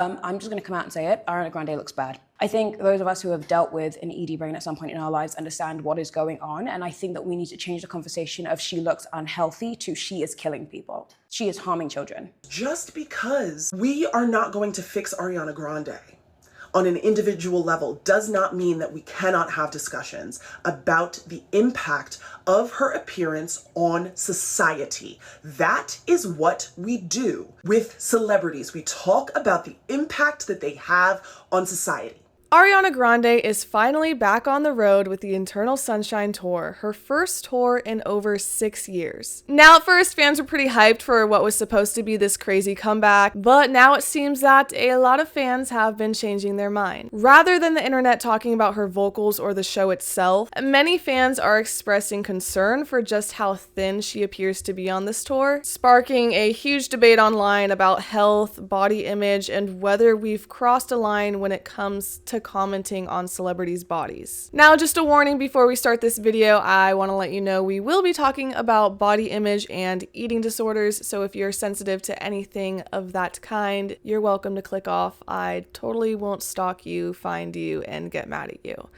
I'm just going to come out and say it. Ariana Grande looks bad. I think those of us who have dealt with an ED brain at some point in our lives understand what is going on. And I think that we need to change the conversation of she looks unhealthy to she is killing people. She is harming children. Just because we are not going to fix Ariana Grande on an individual level does not mean that we cannot have discussions about the impact of her appearance on society. That is what we do with celebrities. We talk about the impact that they have on society. Ariana Grande is finally back on the road with the Eternal Sunshine Tour, her first tour in over 6 years. Now at first, fans were pretty hyped for what was supposed to be this crazy comeback, but now it seems that a lot of fans have been changing their mind. Rather than the internet talking about her vocals or the show itself, many fans are expressing concern for just how thin she appears to be on this tour, sparking a huge debate online about health, body image, and whether we've crossed a line when it comes to commenting on celebrities' bodies. Now, just a warning before we start this video, I want to let you know we will be talking about body image and eating disorders, so if you're sensitive to anything of that kind, you're welcome to click off. I totally won't stalk you, find you, and get mad at you.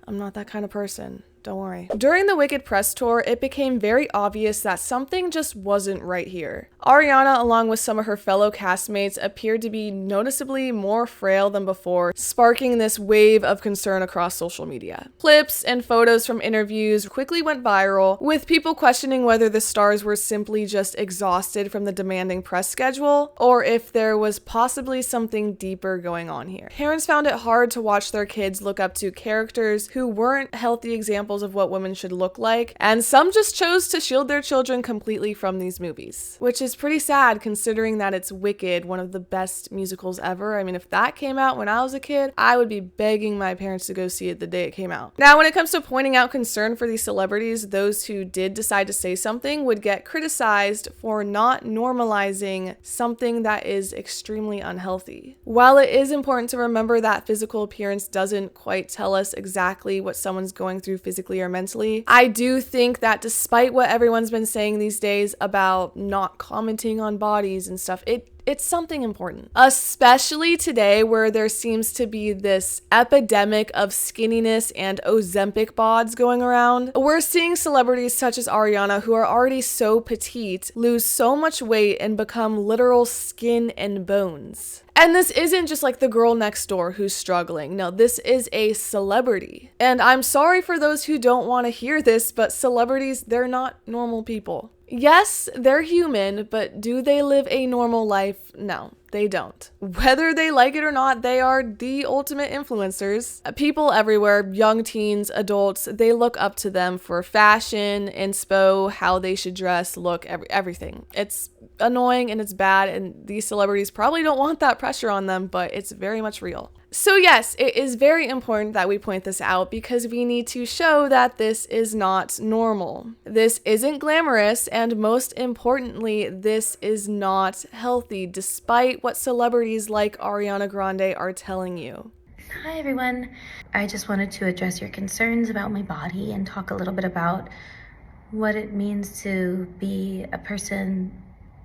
I'm not that kind of person. Don't worry. During the Wicked press tour, it became very obvious that something just wasn't right here. Ariana, along with some of her fellow castmates, appeared to be noticeably more frail than before, sparking this wave of concern across social media. Clips and photos from interviews quickly went viral, with people questioning whether the stars were simply just exhausted from the demanding press schedule, or if there was possibly something deeper going on here. Parents found it hard to watch their kids look up to characters who weren't healthy examples of what women should look like, and some just chose to shield their children completely from these movies, which is pretty sad considering that it's Wicked, one of the best musicals ever. I mean, if that came out when I was a kid, I would be begging my parents to go see it the day it came out. Now, when it comes to pointing out concern for these celebrities, those who did decide to say something would get criticized for not normalizing something that is extremely unhealthy. While it is important to remember that physical appearance doesn't quite tell us exactly what someone's going through physically or mentally, I do think that despite what everyone's been saying these days about not commenting on bodies and stuff, it's something important, especially today where there seems to be this epidemic of skinniness and Ozempic bods going around. We're seeing celebrities such as Ariana, who are already so petite, lose so much weight and become literal skin and bones. And this isn't just like the girl next door who's struggling. No, this is a celebrity. And I'm sorry for those who don't want to hear this, but celebrities, they're not normal people. Yes, they're human, but do they live a normal life? No, they don't. Whether they like it or not, they are the ultimate influencers. People everywhere, young teens, adults, they look up to them for fashion, inspo, how they should dress, look, everything. It's annoying and it's bad, and these celebrities probably don't want that pressure on them, but it's very much real. So yes, it is very important that we point this out because we need to show that this is not normal. This isn't glamorous, and most importantly, this is not healthy, despite what celebrities like Ariana Grande are telling you. Hi everyone. I just wanted to address your concerns about my body and talk a little bit about what it means to be a person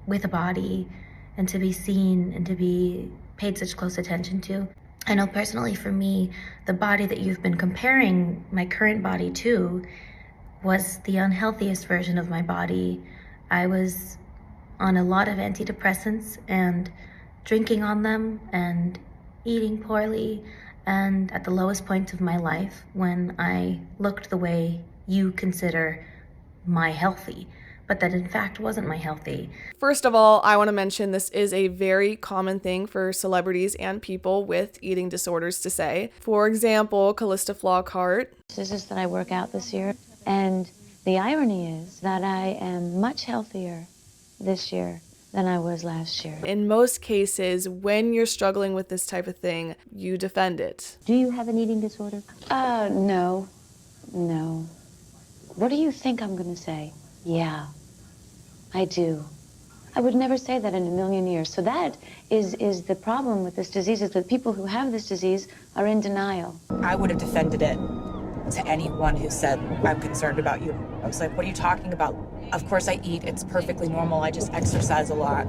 with a body and to be seen and to be paid such close attention to. I know personally for me, the body that you've been comparing my current body to was the unhealthiest version of my body. I was on a lot of antidepressants and drinking on them and eating poorly, and at the lowest point of my life when I looked the way you consider my healthy, but that in fact wasn't my healthy. First of all, I want to mention this is a very common thing for celebrities and people with eating disorders to say. For example, Callista Flockhart. This is that I work out this year, and the irony is that I am much healthier this year than I was last year. In most cases, when you're struggling with this type of thing, you defend it. Do you have an eating disorder? No. What do you think I'm gonna say? Yeah, I do. I would never say that in a million years. So that is the problem with this disease, is that people who have this disease are in denial. I would have defended it to anyone who said, I'm concerned about you. I was like, what are you talking about? Of course I eat, it's perfectly normal, I just exercise a lot.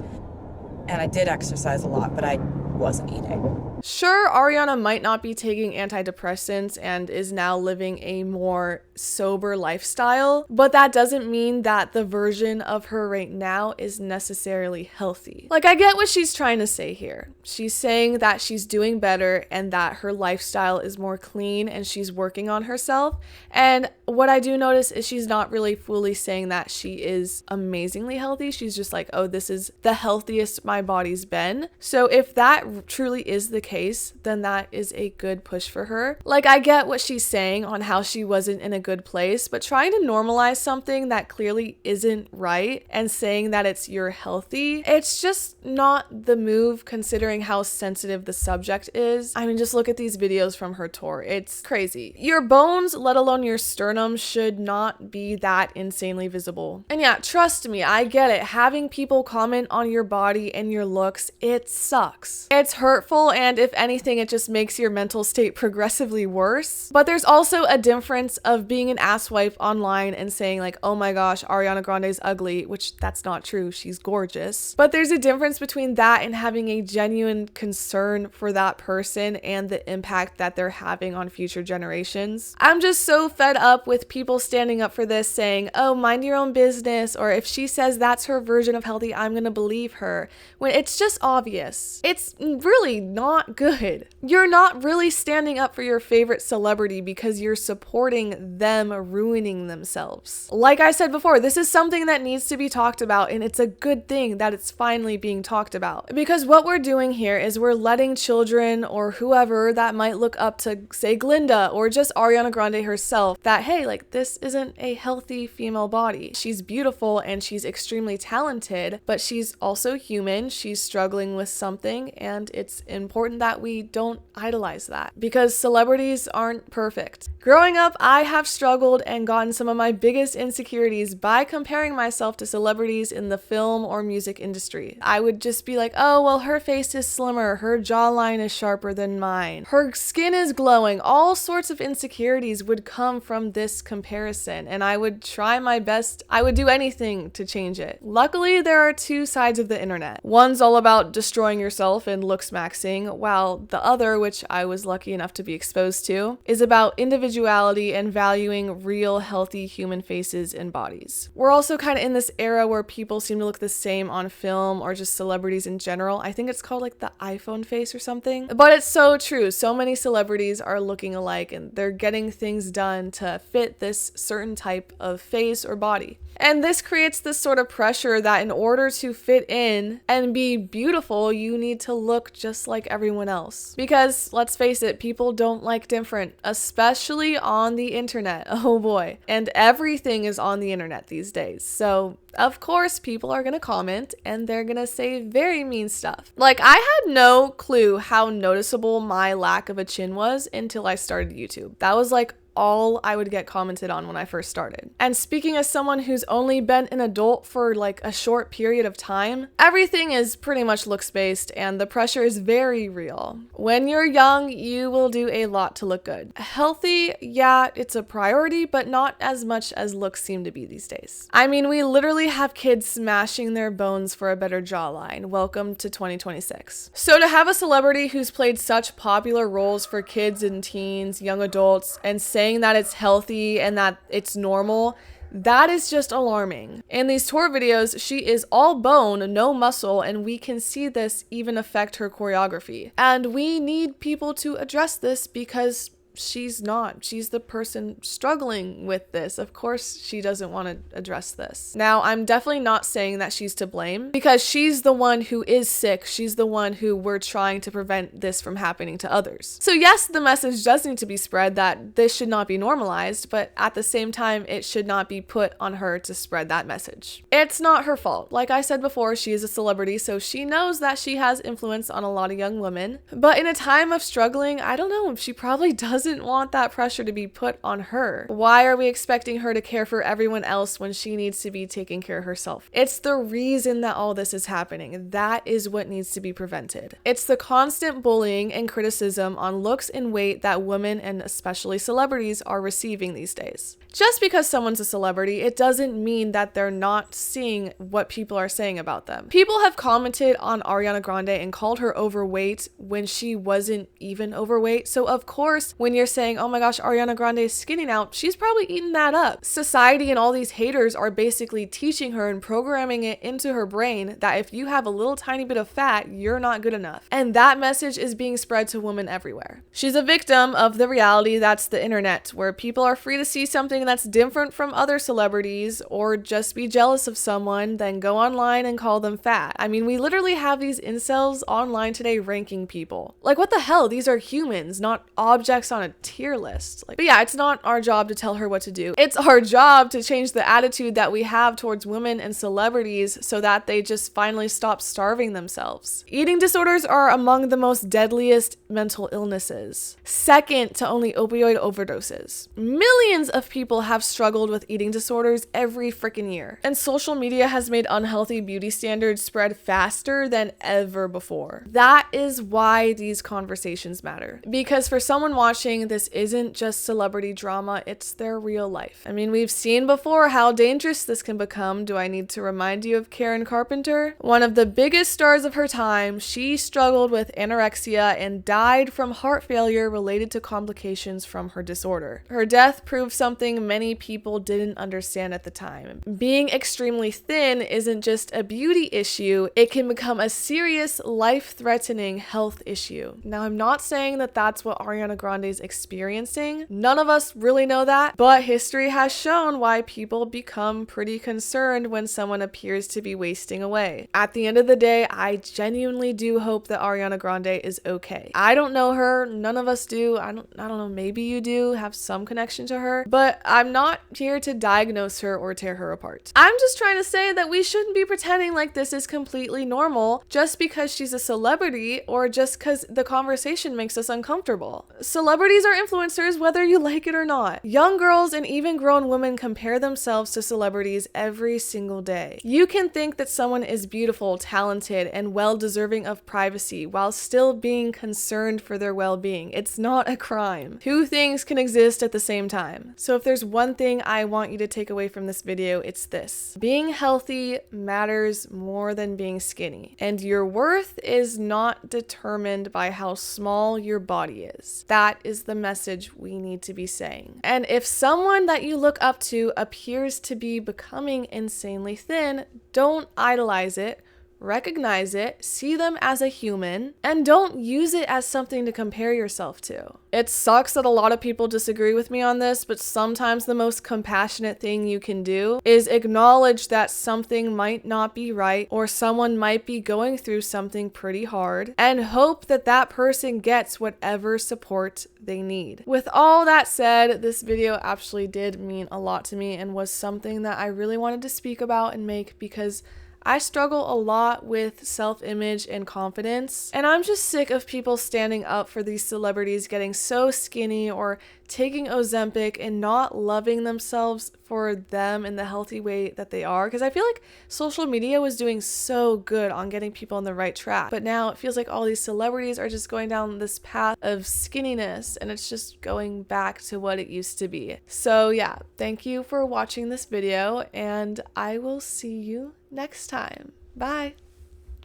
And I did exercise a lot, but I wasn't eating. Sure, Ariana might not be taking antidepressants and is now living a more sober lifestyle, but that doesn't mean that the version of her right now is necessarily healthy. Like, I get what she's trying to say here. She's saying that she's doing better and that her lifestyle is more clean and she's working on herself. And what I do notice is she's not really fully saying that she is amazingly healthy. She's just like, oh, this is the healthiest my body's been. So if that truly is the case, then that is a good push for her. Like, I get what she's saying on how she wasn't in a good place, but trying to normalize something that clearly isn't right and saying that you're healthy, it's just not the move considering how sensitive the subject is. I mean, just look at these videos from her tour. It's crazy. Your bones, let alone your sternum, should not be that insanely visible. And yeah, trust me, I get it. Having people comment on your body and your looks, it sucks. It's hurtful, and if anything, it just makes your mental state progressively worse. But there's also a difference of being an asswipe online and saying like, oh my gosh, Ariana Grande's ugly, which that's not true. She's gorgeous. But there's a difference between that and having a genuine concern for that person and the impact that they're having on future generations. I'm just so fed up with people standing up for this saying, oh, mind your own business, or if she says that's her version of healthy, I'm gonna believe her, when it's just obvious. It's really not good. You're not really standing up for your favorite celebrity because you're supporting them ruining themselves. Like I said before, this is something that needs to be talked about, and it's a good thing that it's finally being talked about. Because what we're doing here is we're letting children or whoever that might look up to, say, Glinda or just Ariana Grande herself, that hey, like, this isn't a healthy female body. She's beautiful and she's extremely talented, but she's also human. She's struggling with something, and it's important that we don't idolize that because celebrities aren't perfect. Growing up, I have struggled and gotten some of my biggest insecurities by comparing myself to celebrities in the film or music industry. I would just be like, oh, well, her face is slimmer, her jawline is sharper than mine, her skin is glowing. All sorts of insecurities would come from this comparison, and I would try my best. I would do anything to change it. Luckily, there are two sides of the internet. One's all about destroying yourself and looks maxing, while the other, which I was lucky enough to be exposed to, is about individuality and valuing real, healthy human faces and bodies. We're also kind of in this era where people seem to look the same on film or just celebrities in general. I think it's called like the iPhone face or something. But it's so true. So many celebrities are looking alike and they're getting things done to fit this certain type of face or body. And this creates this sort of pressure that in order to fit in and be beautiful, you need to look just like everyone else. Because let's face it, people don't like different, especially on the internet. Oh boy. And everything is on the internet these days. So of course, people are gonna comment and they're gonna say very mean stuff. Like, I had no clue how noticeable my lack of a chin was until I started YouTube. That was like all I would get commented on when I first started. And speaking as someone who's only been an adult for like a short period of time, everything is pretty much looks based and the pressure is very real. When you're young, you will do a lot to look good. Healthy, yeah, it's a priority, but not as much as looks seem to be these days. I mean, we literally have kids smashing their bones for a better jawline. Welcome to 2026. So to have a celebrity who's played such popular roles for kids and teens, young adults, and saying that it's healthy and that it's normal, that is just alarming. In these tour videos, she is all bone, no muscle, and we can see this even affect her choreography. And we need people to address this because she's not. She's the person struggling with this. Of course, she doesn't want to address this. Now, I'm definitely not saying that she's to blame because she's the one who is sick. She's the one who we're trying to prevent this from happening to others. So yes, the message does need to be spread that this should not be normalized, but at the same time, it should not be put on her to spread that message. It's not her fault. Like I said before, she is a celebrity, so she knows that she has influence on a lot of young women. But in a time of struggling, I don't know, she probably doesn't doesn't want that pressure to be put on her. Why are we expecting her to care for everyone else when she needs to be taking care of herself? It's the reason that all this is happening. That is what needs to be prevented. It's the constant bullying and criticism on looks and weight that women and especially celebrities are receiving these days. Just because someone's a celebrity, it doesn't mean that they're not seeing what people are saying about them. People have commented on Ariana Grande and called her overweight when she wasn't even overweight. So of course, when you're saying, oh my gosh, Ariana Grande is skinny now, she's probably eating that up. Society and all these haters are basically teaching her and programming it into her brain that if you have a little tiny bit of fat, you're not good enough. And that message is being spread to women everywhere. She's a victim of the reality that's the internet, where people are free to see something that's different from other celebrities or just be jealous of someone, then go online and call them fat. I mean, we literally have these incels online today ranking people. Like, what the hell? These are humans, not objects on a tier list. But yeah, it's not our job to tell her what to do. It's our job to change the attitude that we have towards women and celebrities so that they just finally stop starving themselves. Eating disorders are among the most deadliest mental illnesses, second to only opioid overdoses. Millions of people have struggled with eating disorders every freaking year, and social media has made unhealthy beauty standards spread faster than ever before. That is why these conversations matter, because for someone watching, this isn't just celebrity drama, it's their real life. I mean, we've seen before how dangerous this can become. Do I need to remind you of Karen Carpenter? One of the biggest stars of her time, she struggled with anorexia and died from heart failure related to complications from her disorder. Her death proved something many people didn't understand at the time. Being extremely thin isn't just a beauty issue, it can become a serious, life-threatening health issue. Now, I'm not saying that that's what Ariana Grande is experiencing. None of us really know that, but history has shown why people become pretty concerned when someone appears to be wasting away. At the end of the day, I genuinely do hope that Ariana Grande is okay. I don't know her, none of us do. I don't know, maybe you do have some connection to her, but I'm not here to diagnose her or tear her apart. I'm just trying to say that we shouldn't be pretending like this is completely normal just because she's a celebrity or just because the conversation makes us uncomfortable. Celebrities are influencers whether you like it or not. Young girls and even grown women compare themselves to celebrities every single day. You can think that someone is beautiful, talented, and well-deserving of privacy while still being concerned for their well-being. It's not a crime. Two things can exist at the same time. So if there's one thing I want you to take away from this video, it's this. Being healthy matters more than being skinny. And your worth is not determined by how small your body is. That is the message we need to be saying. And if someone that you look up to appears to be becoming insanely thin, don't idolize it. Recognize it, see them as a human, and don't use it as something to compare yourself to. It sucks that a lot of people disagree with me on this, but sometimes the most compassionate thing you can do is acknowledge that something might not be right or someone might be going through something pretty hard and hope that that person gets whatever support they need. With all that said, this video actually did mean a lot to me and was something that I really wanted to speak about and make because I struggle a lot with self-image and confidence, and I'm just sick of people standing up for these celebrities getting so skinny or taking Ozempic and not loving themselves for them in the healthy way that they are, because I feel like social media was doing so good on getting people on the right track, but now it feels like all these celebrities are just going down this path of skinniness and it's just going back to what it used to be. So yeah, thank you for watching this video and I will see you next time. Bye.